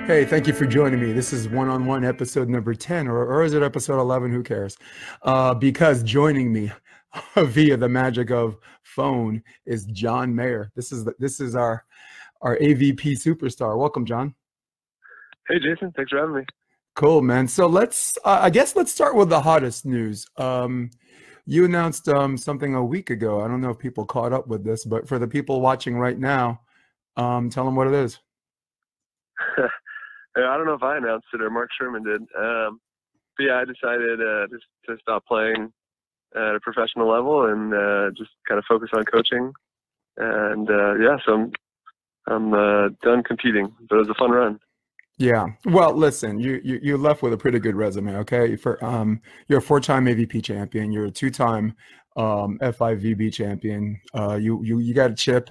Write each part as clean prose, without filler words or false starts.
Hey, thank you for joining me. This is one-on-one episode number 10, or is it episode 11? Who cares? Because joining me via the magic of phone is John Mayer. This is our AVP superstar. Welcome, John. Hey, Jason. Thanks for having me. Cool, man. So I guess let's start with the hottest news. You announced something a week ago. I don't know if people caught up with this, but for the people watching right now, tell them what it is. I don't know if I announced it or Mark Sherman did. But yeah, I decided to stop playing at a professional level and just kind of focus on coaching. And yeah, so I'm done competing, but it was a fun run. Yeah. Well, listen, you left with a pretty good resume, okay? You're a four-time AVP champion, you're a two-time FIVB champion. You got a chip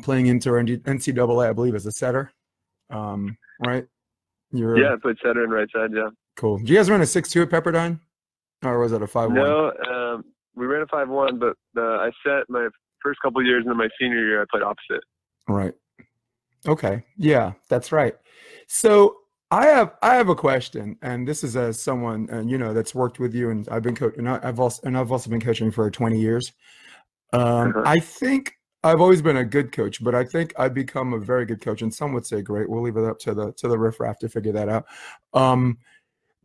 playing inter NCAA, I believe, as a setter. Right? Yeah, I played setter and right side, yeah. Cool. Do you guys run a 6'2" at Pepperdine? Or was it a 5'1"? No, we ran a 5'1", but I set my first couple of years, and then my senior year I played opposite. Right. Okay. Yeah, that's right. So I have a question, and this is as someone that's worked with you, and I've been coaching, and I've also been coaching for 20 years. I think I've always been a good coach, but I think I've become a very good coach, and some would say great. We'll leave it up to the riffraff to figure that out.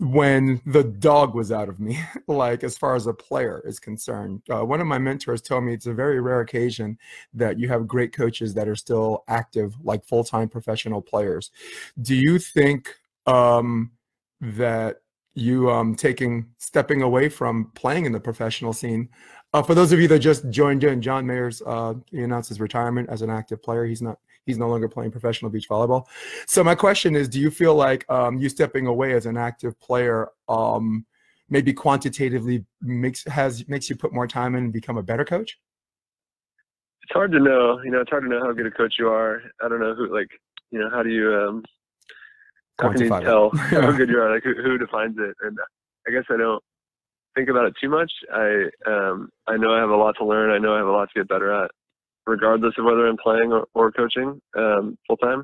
When the dog was out of me, like as far as a player is concerned. One of my mentors told me it's a very rare occasion that you have great coaches that are still active, like full-time professional players. Do you think that you stepping away from playing in the professional scene? For those of you that just joined in, John Mayer's he announced his retirement as an active player. He's no longer playing professional beach volleyball. So my question is, do you feel like you stepping away as an active player maybe quantitatively makes you put more time in and become a better coach? It's hard to know. It's hard to know how good a coach you are. I don't know who, how do you how can you tell how good you are? Like who defines it? And I guess I don't think about it too much. I know I have a lot to learn. I know I have a lot to get better at, regardless of whether I'm playing or coaching full time.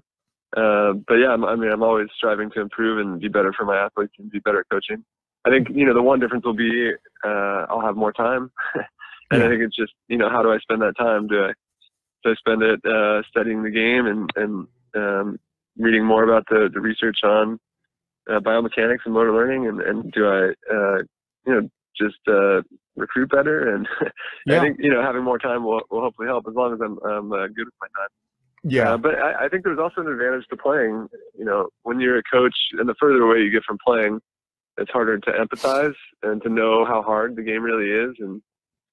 But yeah, I'm always striving to improve and be better for my athletes and be better at coaching. I think the one difference will be I'll have more time, and I think it's just how do I spend that time? Do I spend it studying the game and reading more about the research on biomechanics and motor learning, and do I just recruit better? And I think having more time will hopefully help, as long as I'm good with my time. Yeah. But I think there's also an advantage to playing. When you're a coach, and the further away you get from playing, it's harder to empathize and to know how hard the game really is.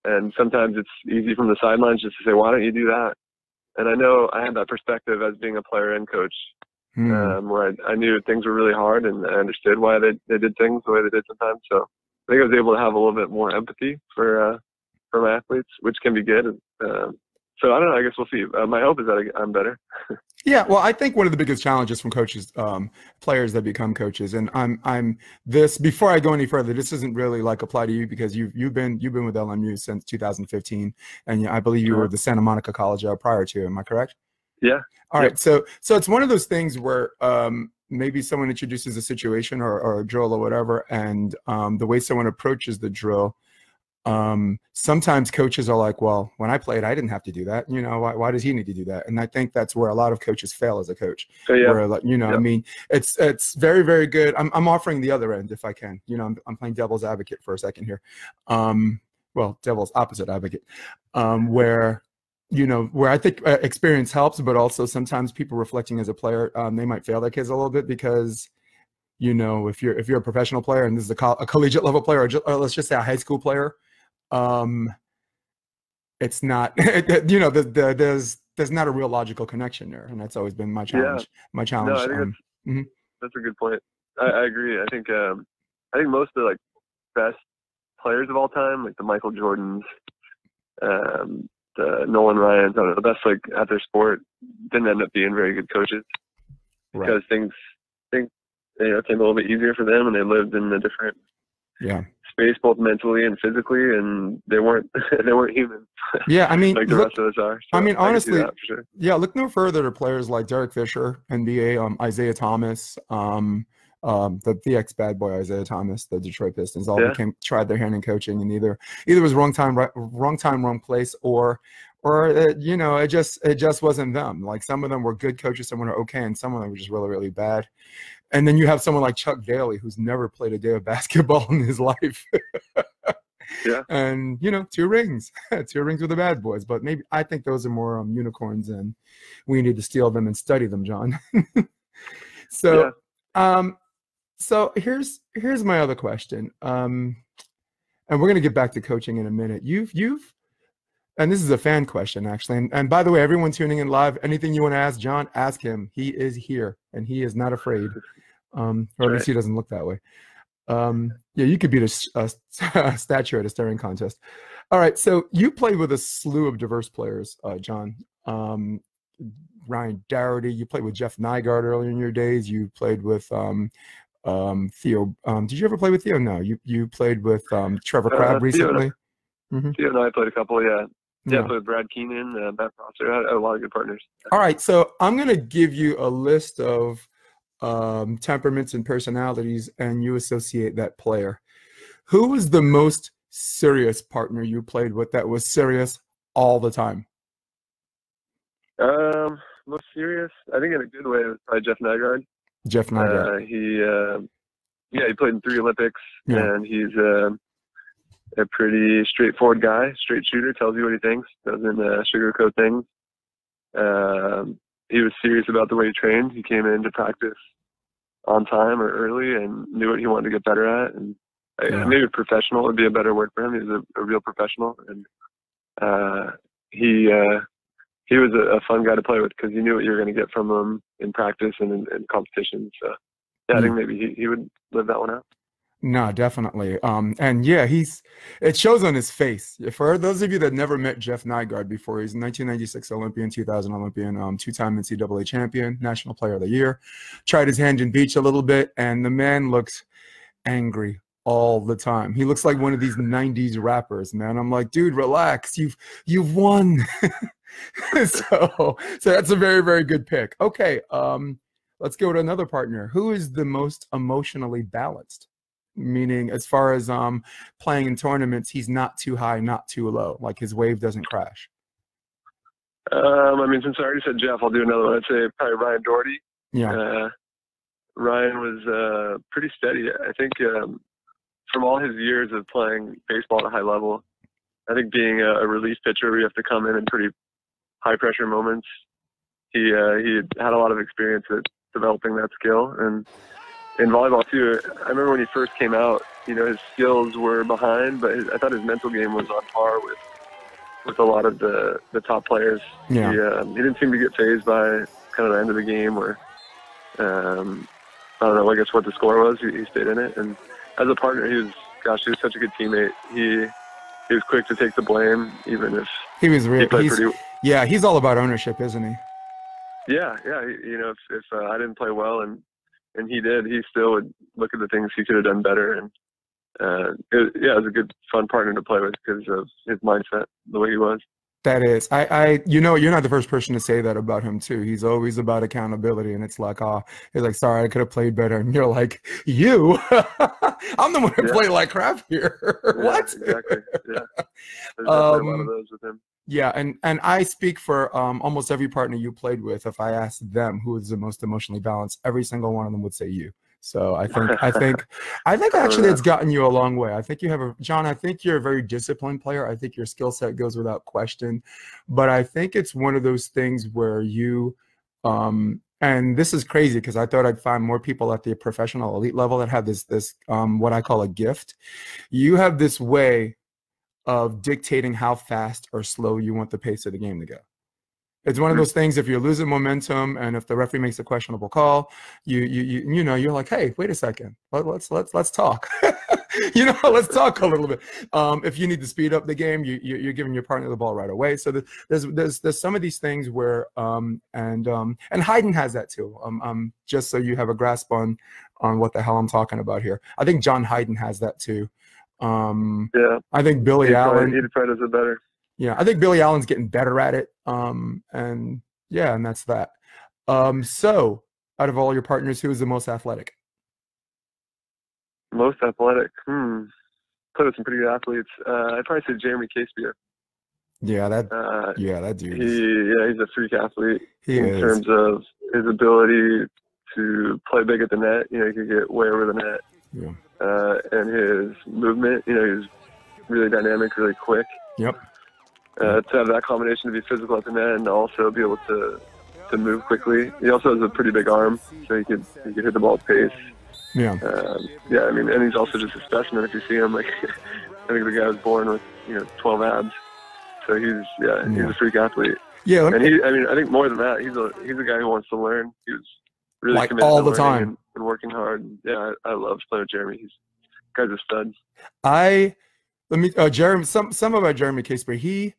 And sometimes it's easy from the sidelines just to say, why don't you do that? And I know I had that perspective as being a player and coach, where I knew things were really hard, and I understood why they did things the way they did sometimes. So I think I was able to have a little bit more empathy for my athletes, which can be good. So I don't know. I guess we'll see. My hope is that I'm better. Yeah, well, I think one of the biggest challenges from coaches, players that become coaches, and before I go any further, this isn't really like apply to you, because you've been with LMU since 2015, and I believe you were the Santa Monica College prior to. Am I correct? Yeah. All right. So it's one of those things where maybe someone introduces a situation or a drill or whatever, and the way someone approaches the drill, sometimes coaches are like, well, when I played, I didn't have to do that. Why does he need to do that? And I think that's where a lot of coaches fail as a coach. So, yeah. Where, I mean, it's very, very good. I'm offering the other end if I can. I'm playing devil's advocate for a second here. Well, devil's opposite advocate, where I think experience helps, but also sometimes people reflecting as a player, they might fail their kids a little bit, because if you're a professional player and this is a collegiate level player, or let's just say a high school player, it's not there's not a real logical connection there, and that's always been my challenge. No, I think that's a good point. I agree. I think most of the best players of all time, like the Michael Jordans, the Nolan Ryans, the best at their sport, didn't end up being very good coaches, because things came a little bit easier for them, and they lived in a different space both mentally and physically, and they weren't they weren't human. Yeah, I mean, like the rest of us are. So I mean, honestly, that for sure. yeah, look no further to players like Derek Fisher, NBA, Isaiah Thomas, the ex bad boy Isaiah Thomas, the Detroit Pistons, all tried their hand in coaching, and either was wrong time, wrong place, or you know, it just wasn't them. Like some of them were good coaches, some were okay, and some of them were just really, really bad. And then you have someone like Chuck Daly, who's never played a day of basketball in his life. Yeah. And, you know, 2 rings. 2 rings with the bad boys. But maybe I think those are more unicorns, and we need to steal them and study them, John. So, so here's my other question. And we're going to get back to coaching in a minute. And this is a fan question, actually. And by the way, everyone tuning in live, anything you want to ask John, ask him. He is here, and he is not afraid. Or at least he doesn't look that way. Yeah, you could beat a statue at a staring contest. All right, so you played with a slew of diverse players, John. Ryan Doherty, you played with Jeff Nygaard earlier in your days. You played with Theo. Did you ever play with Theo? No, you played with Trevor Crabb recently. Theo and I played a couple, yeah. Yeah, I played with Brad Keenan, Matt Prosser. I had a lot of good partners. All right, so I'm going to give you a list of temperaments and personalities, and you associate that player. Who was the most serious partner you played with that was serious all the time? Most serious? I think in a good way, it was probably Jeff Nygaard. Jeff Nygaard. He played in 3 Olympics, and he's a pretty straightforward guy, straight shooter, tells you what he thinks, doesn't sugarcoat things. He was serious about the way he trained. He came in to practice on time or early and knew what he wanted to get better at. And maybe professional would be a better word for him. He was a real professional. And he was a fun guy to play with because you knew what you were going to get from him in practice and in competition. So I think maybe he would live that one out. No, definitely. And yeah, it shows on his face. For those of you that never met Jeff Nygaard before, he's a 1996 Olympian, 2000 Olympian, 2-time NCAA champion, National Player of the Year. Tried his hand in beach a little bit, and the man looks angry all the time. He looks like one of these 90s rappers, man. I'm like, dude, relax. You've won. So that's a very, very good pick. Okay, let's go to another partner. Who is the most emotionally balanced? Meaning, as far as playing in tournaments, he's not too high, not too low. Like his wave doesn't crash. I mean, since I already said Jeff, I'll do another one. I'd say probably Ryan Doherty. Yeah. Ryan was pretty steady. I think from all his years of playing baseball at a high level, I think being a relief pitcher, where you have to come in pretty high pressure moments, he had a lot of experience at developing that skill. And in volleyball too, I remember when he first came out, you know, his skills were behind, but I thought his mental game was on par with a lot of the top players. Yeah. He didn't seem to get fazed by kind of the end of the game, or I don't know, I guess what the score was. He stayed in it, and as a partner, he was such a good teammate. He was quick to take the blame, even if he was real. Yeah, he's all about ownership, isn't he? Yeah. You know, if I didn't play well and he did, he still would look at the things he could have done better. And it was a good, fun partner to play with because of his mindset, the way he was. That is, you know, you're not the first person to say that about him too. He's always about accountability, and it's like, he's like, sorry, I could have played better, and you're like, I'm the one who played like crap here. What? Exactly. Yeah, there's definitely a lot of those with him. Yeah, and I speak for almost every partner you played with. If I asked them who is the most emotionally balanced, every single one of them would say you. So I think actually it's gotten you a long way. I think you have John, I think you're a very disciplined player. I think your skill set goes without question. But I think it's one of those things where you and this is crazy because I thought I'd find more people at the professional elite level that have this what I call a gift. You have this way of dictating how fast or slow you want the pace of the game to go. It's one of those things, if you're losing momentum and if the referee makes a questionable call, you know, you're like, hey, wait a second, let's talk. You know, let's talk a little bit. If you need to speed up the game, you're giving your partner the ball right away. So there's some of these things where and Hayden has that too. Just so you have a grasp on what the hell I'm talking about here. I think John Hayden has that too. Yeah. I think Billy Allen. He probably does it better. Yeah, I think Billy Allen's getting better at it. And yeah, and that's that. So out of all your partners, who is the most athletic? Most athletic? Played with some pretty good athletes. I'd probably say Jeremy Casebeer. Yeah, that dude. He's a freak athlete in terms of his ability to play big at the net. You know, he could get way over the net. Yeah. And his movement, you know, he's really dynamic, really quick. Yep. To have that combination to be physical at the net and also be able to move quickly. He also has a pretty big arm, so he could hit the ball with pace. Yeah. I mean, and he's also just a specimen. If you see him, like, I think the guy was born with 12 abs. So he's a freak athlete. Yeah. And I think more than that, he's a guy who wants to learn. He was really like committed all to the time and working hard. Yeah, I love playing with Jeremy. Guy's a stud. Jeremy. Some about Jeremy Casebeer.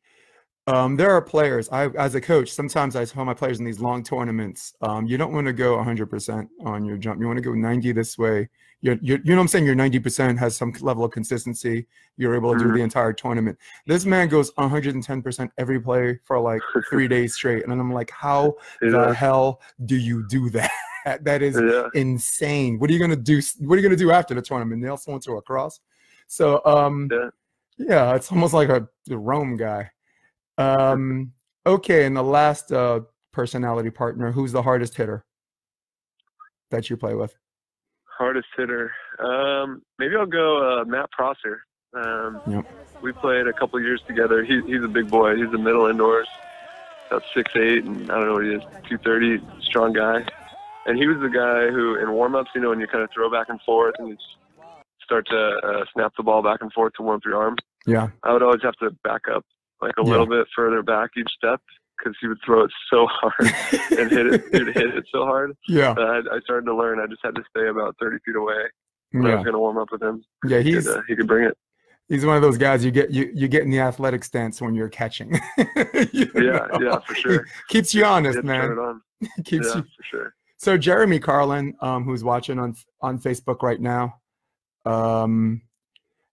There are players. As a coach, sometimes I tell my players in these long tournaments, you don't want to go 100% on your jump. You want to go 90 this way. You know what I'm saying? Your 90% has some level of consistency. You're able to do the entire tournament. This man goes 110% every play for like 3 days straight, and I'm like, how the hell do you do that? That is insane. What are you gonna do? What are you gonna do after the tournament? Nail someone to a cross? So yeah, it's almost like a Rome guy. Okay, and the last personality partner, who's the hardest hitter that you play with? Hardest hitter? Maybe I'll go Matt Prosser. We played a couple years together. He's a big boy. He's the middle indoors, about 6'8", and I don't know what he is, 230, strong guy. And he was the guy who, in warm-ups, you know, when you kind of throw back and forth and you start to snap the ball back and forth to warm up your arm. Yeah. I would always have to back up like a little bit further back each step because he would throw it so hard and hit it so hard. Yeah. I started to learn. I just had to stay about 30 feet away when I was going to warm up with him. Yeah, he could bring it. He's one of those guys you get in the athletic stance when you're catching. Yeah, for sure. Keeps you honest, man. Keeps you for sure. So Jeremy Carlin, who's watching on Facebook right now,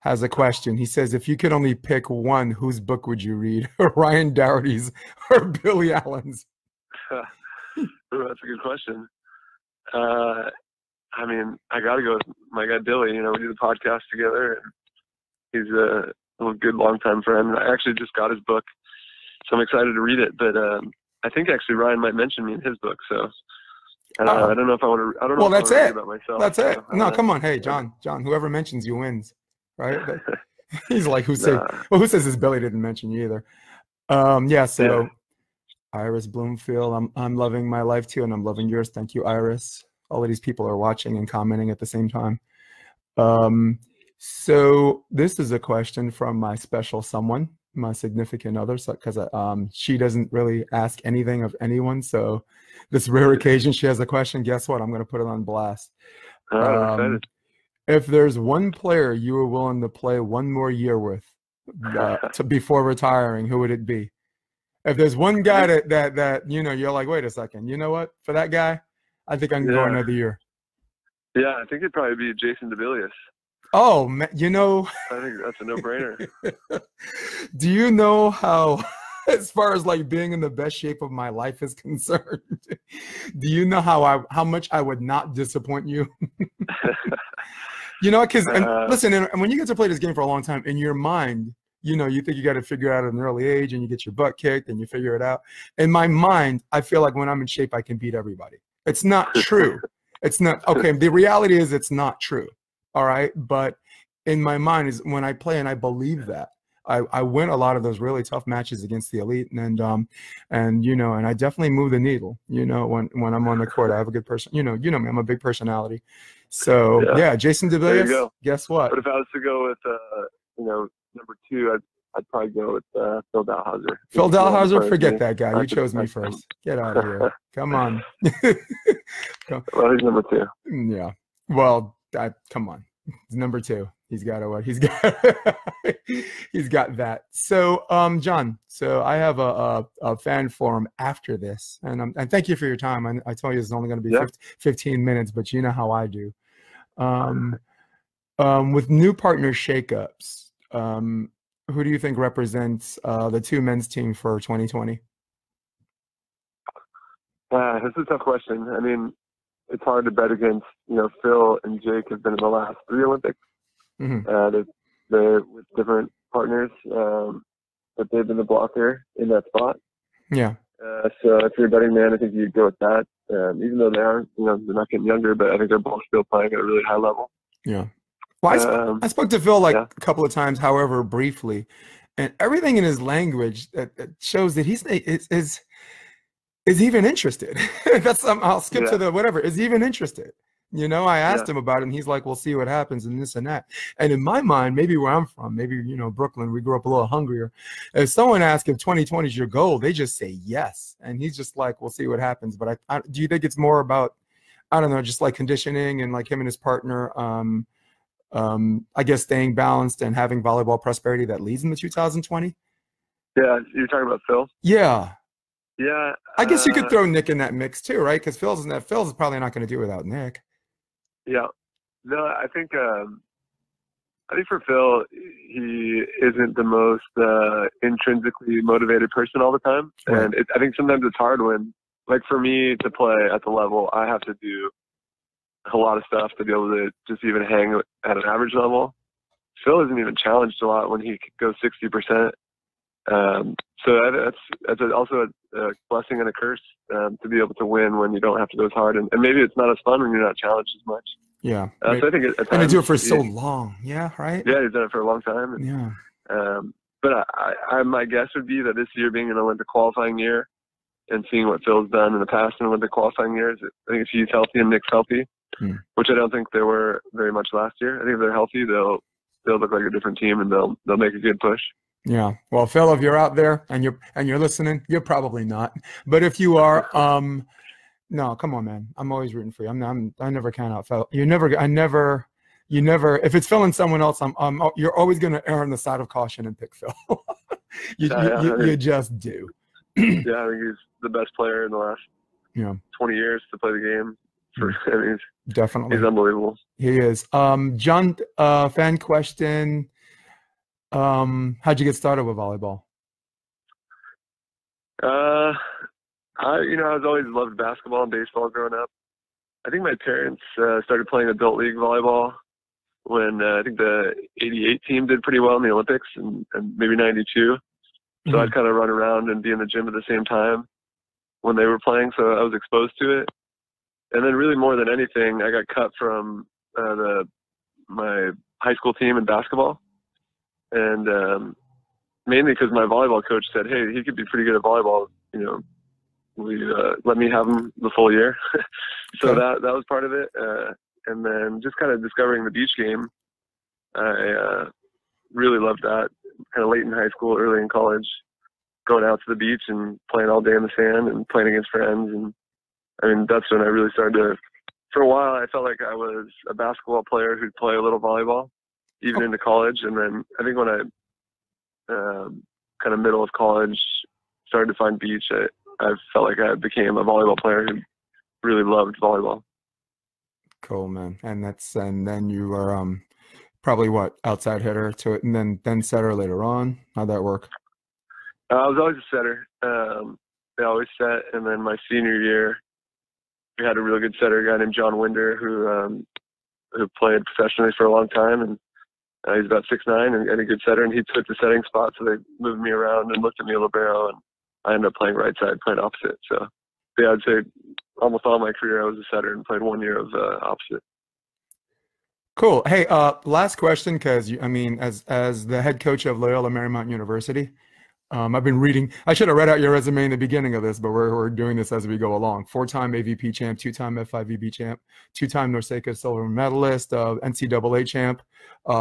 has a question. He says, if you could only pick one, whose book would you read? Ryan Dougherty's or Billy Allen's? That's a good question. I mean, I got to go with my guy Billy. You know, we do the podcast together, and he's a good longtime friend. I actually just got his book, so I'm excited to read it. But I think actually Ryan might mention me in his book, so I don't know if I want to. I don't know. Well, that's it. About myself, that's it. No, come on, hey, John. Whoever mentions you wins, right? He's like, who says this Billy didn't mention you either? Yeah. So, Iris Bloomfield, I'm loving my life too, and I'm loving yours. Thank you, Iris. All of these people are watching and commenting at the same time. So this is a question from my special someone, my significant other, because she doesn't really ask anything of anyone. So this rare occasion she has a question. Guess what? I'm going to put it on blast. I'm excited. If there's one player you were willing to play one more year with before retiring, who would it be? If there's one guy that you know, you're like, wait a second, you know what? For that guy, I think I can go another year. Yeah, I think it'd probably be Jason DeBilius. Oh, man, you know. I think that's a no-brainer. Do you know how, as far as like being in the best shape of my life is concerned, do you know how much I would not disappoint you? You know, because listen, and when you get to play this game for a long time, in your mind, you know, you think you got to figure it out at an early age, and you get your butt kicked, and you figure it out. In my mind, I feel like when I'm in shape, I can beat everybody. It's not true. It's not. Okay, the reality is it's not true. All right, but in my mind is when I play, and I believe that I win a lot of those really tough matches against the elite, and you know, and I definitely move the needle. You know, when I'm on the court, I have a good person. You know me, I'm a big personality. So yeah, Jason DeBilius. Guess what? But if I was to go with you know, number two, I'd probably go with Phil Dalhausser. Phil Dalhausser, forget that guy. You chose me first. Get out of here. Come on. Well, he's number two. Yeah. Well, come on. He's number two. He's got what? He's got that. So, John. So I have a fan forum after this, and thank you for your time. I told you it's only going to be 15 minutes, but you know how I do. With new partner shakeups, who do you think represents the two men's team for 2020? This is a tough question. I mean, it's hard to bet against, Phil and Jake have been in the last 3 Olympics. Mm-hmm. They're with different partners, but they've been the blocker in that spot. Yeah. So if you're a betting man, I think you'd go with that. Even though they are, they're not getting younger, but I think they're both still playing at a really high level. Yeah. Well, I spoke to Phil a couple of times, however, briefly, and everything in his language that shows that is even interested. I'll skip to the whatever. Is even interested. I asked him about it, and he's like, "We'll see what happens," and this and that. And in my mind, maybe where I'm from, maybe Brooklyn, we grew up a little hungrier. If someone asks if 2020 is your goal, they just say yes, and he's just like, "We'll see what happens." But do you think it's more about, I don't know, just like conditioning and like him and his partner, I guess staying balanced and having volleyball prosperity that leads into 2020? Yeah, you're talking about Phil? Yeah. Yeah. I guess you could throw Nick in that mix too, right? Because Phil's probably not going to do without Nick. Yeah. No, I think for Phil, he isn't the most intrinsically motivated person all the time. Right. And I think sometimes it's hard when, like for me to play at the level, I have to do a lot of stuff to be able to just even hang at an average level. Phil isn't even challenged a lot when he goes 60%. So that's also a blessing and a curse to be able to win when you don't have to go as hard, and maybe it's not as fun when you're not challenged as much. Yeah. So I think at times, and to do it for so long. Yeah. Right. Yeah, he's done it for a long time. And, yeah. But my guess would be that this year being an Olympic qualifying year and seeing what Phil's done in the past in Olympic qualifying years, I think if he's healthy and Nick's healthy, which I don't think they were very much last year. I think if they're healthy, they'll look like a different team and they'll make a good push. Yeah. Well, Phil, if you're out there and you're listening, you're probably not. But if you are, no, come on, man. I'm always rooting for you. I never count out Phil. You never. If it's Phil and someone else, you're always going to err on the side of caution and pick Phil. You just do. Yeah, I think he's the best player in the last 20 years to play the game. Definitely. He's unbelievable. He is. John, fan question. How'd you get started with volleyball? I was always loved basketball and baseball growing up. I think my parents started playing adult league volleyball when I think the '88 team did pretty well in the Olympics and maybe '92. So I'd kind of run around and be in the gym at the same time when they were playing. So I was exposed to it. And then really more than anything, I got cut from my high school team in basketball. And mainly because my volleyball coach said, "Hey, he could be pretty good at volleyball. Will you let me have him the full year?" So that was part of it. And then just kind of discovering the beach game, I really loved that. Kind of late in high school, early in college, going out to the beach and playing all day in the sand and playing against friends. And that's when I really started to. For a while, I felt like I was a basketball player who'd play a little volleyball, even into college. And then I think when I kind of middle of college started to find beach, I felt like I became a volleyball player who really loved volleyball. Cool, man. And then you were probably outside hitter to it, and then setter later on. How'd that work? I was always a setter. I always set, and then my senior year, we had a really good setter, a guy named John Winder, who played professionally for a long time, and he's about 6'9" and a good setter, and he took the setting spot, so they moved me around and looked at me a libero, and I ended up playing right side, playing opposite. So yeah, I'd say almost all my career I was a setter and played 1 year of opposite. Cool. Hey, last question, because as the head coach of Loyola Marymount University, I've been reading. I should have read out your resume in the beginning of this, but we're doing this as we go along. 4-time AVP champ, 2-time F5VB champ, 2-time NORCECA silver medalist, NCAA champ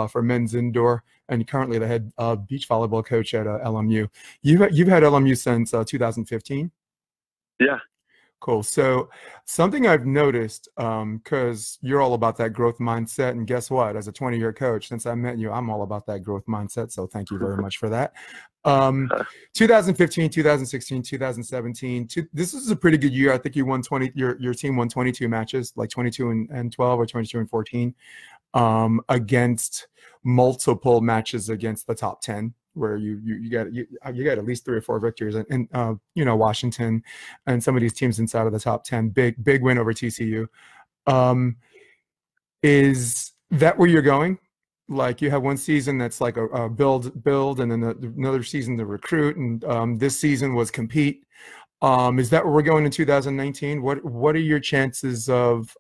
for men's indoor, and currently the head beach volleyball coach at LMU. You've had LMU since 2015? Yeah. Cool. So something I've noticed, because you're all about that growth mindset, and guess what? As a 20-year coach, since I met you, I'm all about that growth mindset. So thank you very much for that. 2015, 2016, 2017. This is a pretty good year. I think you won 20. Your team won 22 matches, like 22 and 12 or 22 and 14. against multiple matches against the top 10, where you got at least 3 or 4 victories, and you know, Washington and some of these teams inside of the top 10. Big win over TCU. Is that where you're going? Like, you have one season that's like a build, and then another season to recruit, and this season was compete. Is that where we're going in 2019? What are your chances of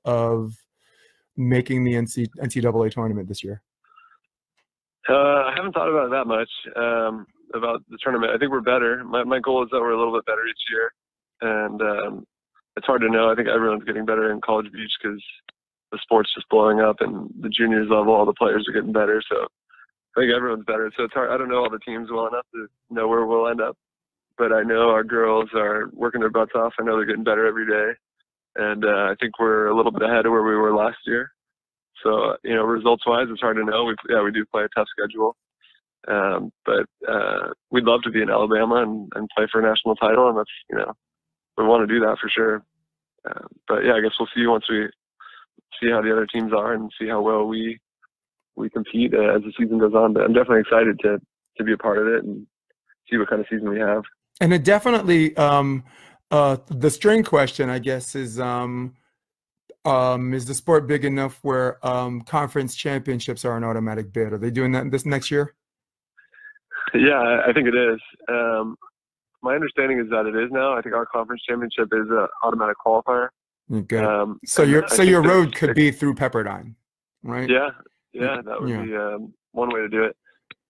making the NCAA tournament this year? I haven't thought about it that much, about the tournament. I think we're better. My goal is that we're a little bit better each year, and it's hard to know. I think everyone's getting better in College Beach because the sport's just blowing up, and the juniors level, all the players are getting better. So I think everyone's better. So it's hard. I don't know all the teams well enough to know where we'll end up, but I know our girls are working their butts off. I know they're getting better every day, and I think we're a little bit ahead of where we were last year. So, you know, results-wise, it's hard to know. We do play a tough schedule, but we'd love to be in Alabama and play for a national title, and that's, you know, we want to do that for sure. But yeah, I guess we'll see once we see how the other teams are and see how well we compete as the season goes on. But I'm definitely excited to be a part of it and see what kind of season we have. And it definitely, the string question, I guess, is the sport big enough where conference championships are an automatic bid? Are they doing that this next year? Yeah, I think it is. My understanding is that it is now. I think our conference championship is an automatic qualifier. Good. So your road could be through Pepperdine, right? Yeah, that would be one way to do it.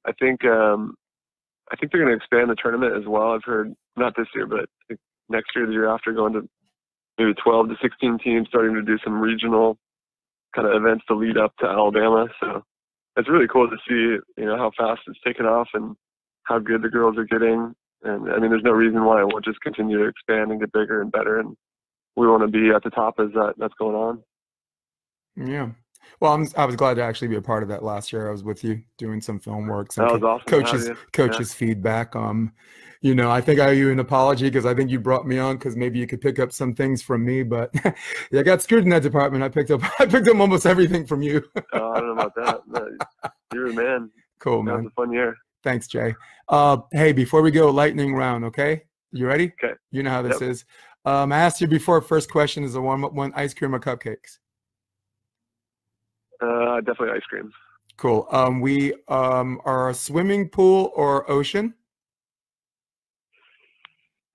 I think they're going to expand the tournament as well. I've heard, not this year, but I think next year, the year after, going to maybe 12 to 16 teams, starting to do some regional kind of events to lead up to Alabama. So it's really cool to see, you know, how fast it's taken off and how good the girls are getting. And I mean, there's no reason why it won't just continue to expand and get bigger and better. And we want to be at the top as that's going on. Yeah. Well, I was glad to actually be a part of that last year. I was with you doing some film work, some that was awesome. coaches feedback. You know, I think I owe you an apology because I think you brought me on because maybe you could pick up some things from me, but yeah, I got screwed in that department. I picked up almost everything from you. Oh, I don't know about that. No, you're the man. Cool, man. That was a fun year. Thanks, Jay. Hey, before we go, lightning round, okay? You ready? Okay. You know how this is. I asked you before, first question is a one ice cream or cupcakes? Definitely ice cream. Cool. We are a swimming pool or ocean?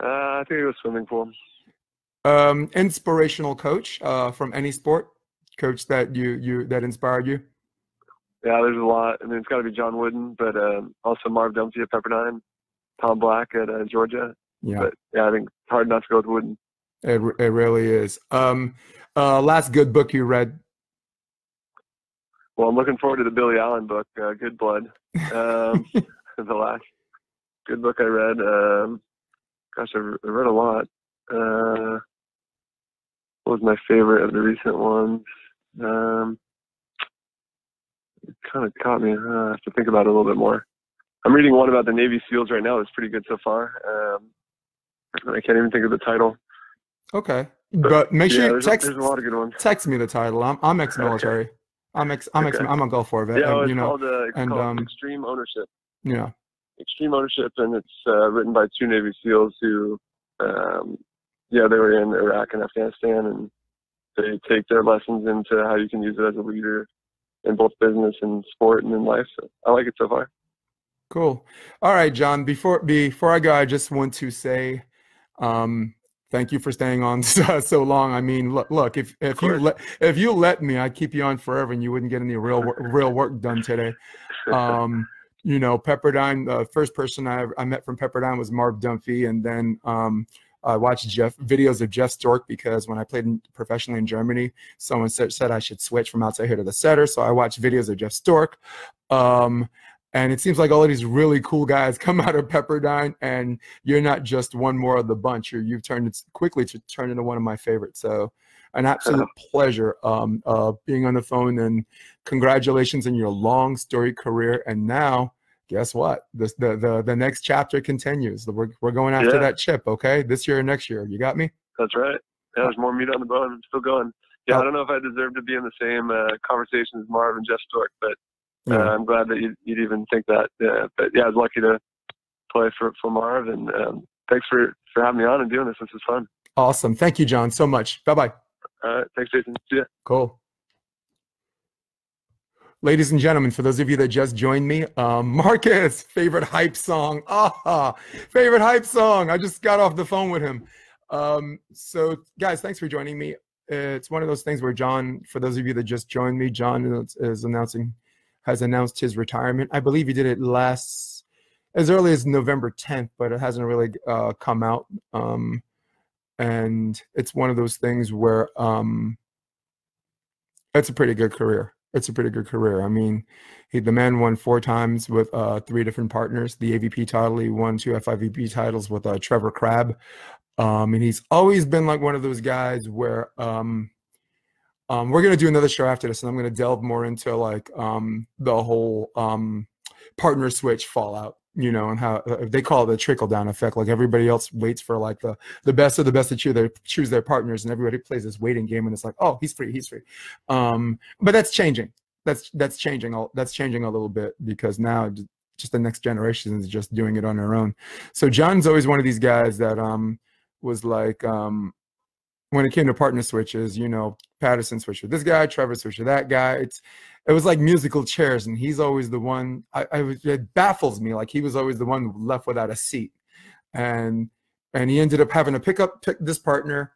I think it was swimming pool. Inspirational coach from any sport, coach that that inspired you? Yeah, there's a lot. I mean, it's got to be John Wooden, but also Marv Dumpty at Pepperdine, Tom Black at Georgia. Yeah. But yeah, I think it's hard not to go with Wooden. It really is. Last good book you read? Well, I'm looking forward to the Billy Allen book, Good Blood. The last good book I read. Gosh, I read a lot. What was my favorite of the recent ones? It kind of caught me. I have to think about it a little bit more. I'm reading one about the Navy SEALs right now. It's pretty good so far. I can't even think of the title. Okay, but make sure you there's a lot of good ones. Text me the title. I'm ex-military. Okay. I'm a Gulf War vet. Yeah, and, it's called Extreme Ownership. Yeah. Extreme Ownership, and it's written by 2 Navy SEALs who, they were in Iraq and Afghanistan, and they take their lessons into how you can use it as a leader in both business and sport and in life. So I like it so far. Cool. All right, John. Before I go, I just want to say, thank you for staying on so long. I mean, look, if you let me, I'd keep you on forever, and you wouldn't get any real work done today. Pepperdine. The first person I met from Pepperdine was Marv Dumphy, and then I watched videos of Jeff Stork because when I played professionally in Germany, someone said I should switch from outside hitter to setter. So I watched videos of Jeff Stork. And it seems like all of these really cool guys come out of Pepperdine, and you're not just one more of the bunch. You've turned quickly to turn into one of my favorites. So an absolute pleasure being on the phone, and congratulations on your long storied career. And now, guess what? The next chapter continues. We're going after that chip, okay? This year or next year. You got me? That's right. Yeah, there's more meat on the bone. I'm still going. yeah, I don't know if I deserve to be in the same conversation as Marv and Jeff Stork, but I'm glad that you'd even think that. But yeah, I was lucky to play for Marv, and thanks for having me on and doing this. This is fun. Awesome. Thank you, John, so much. Bye-bye. Thanks, Jason. See ya. Cool. Ladies and gentlemen, for those of you that just joined me, Marcus, favorite hype song. Favorite hype song. I just got off the phone with him. So guys, thanks for joining me. It's one of those things where John, for those of you that just joined me, John has announced his retirement. I believe he did it as early as November 10th, but it hasn't really come out. And it's one of those things where it's a pretty good career. It's a pretty good career. I mean, the man won 4 times with 3 different partners. The AVP title, he won 2 FIVP titles with Trevor Crabb. And he's always been like one of those guys where we're going to do another show after this, and I'm going to delve more into like the whole partner switch fallout, you know, and how they call it the trickle down effect. Like everybody else waits for like the best of the best to choose their partners, and everybody plays this waiting game, and it's like, oh, he's free. But that's changing. That's changing a little bit, because now just the next generation is just doing it on their own. So John's always one of these guys that was like, when it came to partner switches, you know, Patterson switched with this guy, Trevor switched with that guy. It was like musical chairs, and he's always the one. It baffles me, like he was always the one left without a seat, and he ended up having to pick this partner.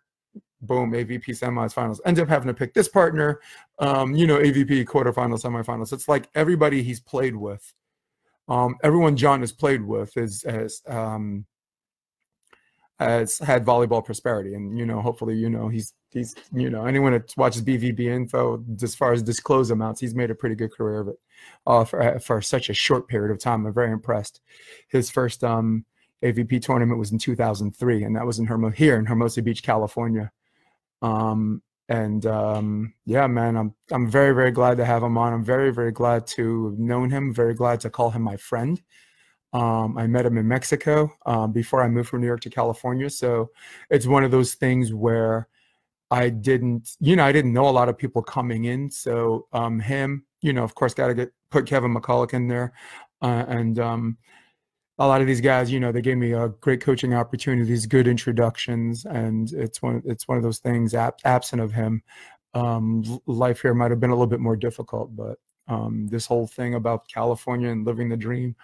Boom, AVP semifinals. Ended up having to pick this partner. You know, AVP quarterfinals, semifinals. It's like everybody he's played with, everyone John has played with has had volleyball prosperity. And, you know, hopefully, you know, he's you know, anyone that watches BVB info, as far as disclosed amounts, he's made a pretty good career of it for such a short period of time. I'm very impressed. His first AVP tournament was in 2003, and that was here in Hermosa Beach, California. Yeah, man, I'm very, very glad to have him on. I'm very, very glad to have known him, very glad to call him my friend. I met him in Mexico before I moved from New York to California. So it's one of those things where I didn't know a lot of people coming in. So him, you know, of course, got to put Kevin McCulloch in there. A lot of these guys, you know, they gave me great coaching opportunities, good introductions. And it's one of those things, absent of him, life here might have been a little bit more difficult. But this whole thing about California and living the dream,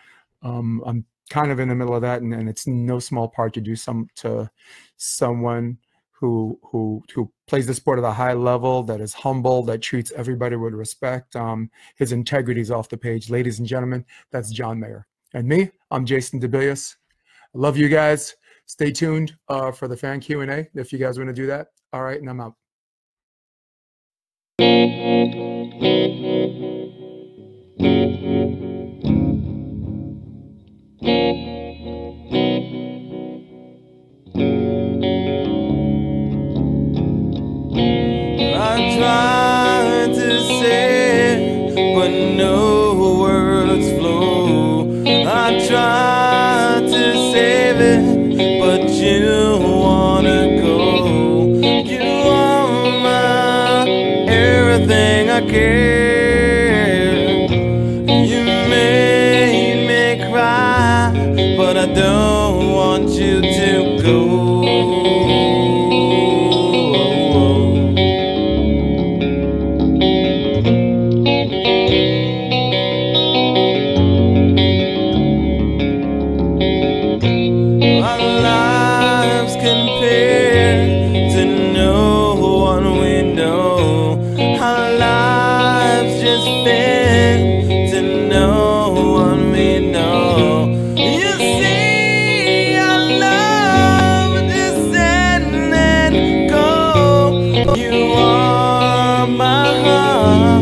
I'm kind of in the middle of that, and it's no small part to do to someone who plays the sport at a high level, that is humble, that treats everybody with respect. His integrity is off the page. Ladies and gentlemen, that's John Mayer. And me, I'm Jason DeBillius. I love you guys. Stay tuned for the fan Q&A if you guys want to do that. All right, and I'm out. I tried to say it, but no words flow. I tried to save it, but you wanna go. You are my everything I care. You made me cry, but I don't want you to go. You are my heart.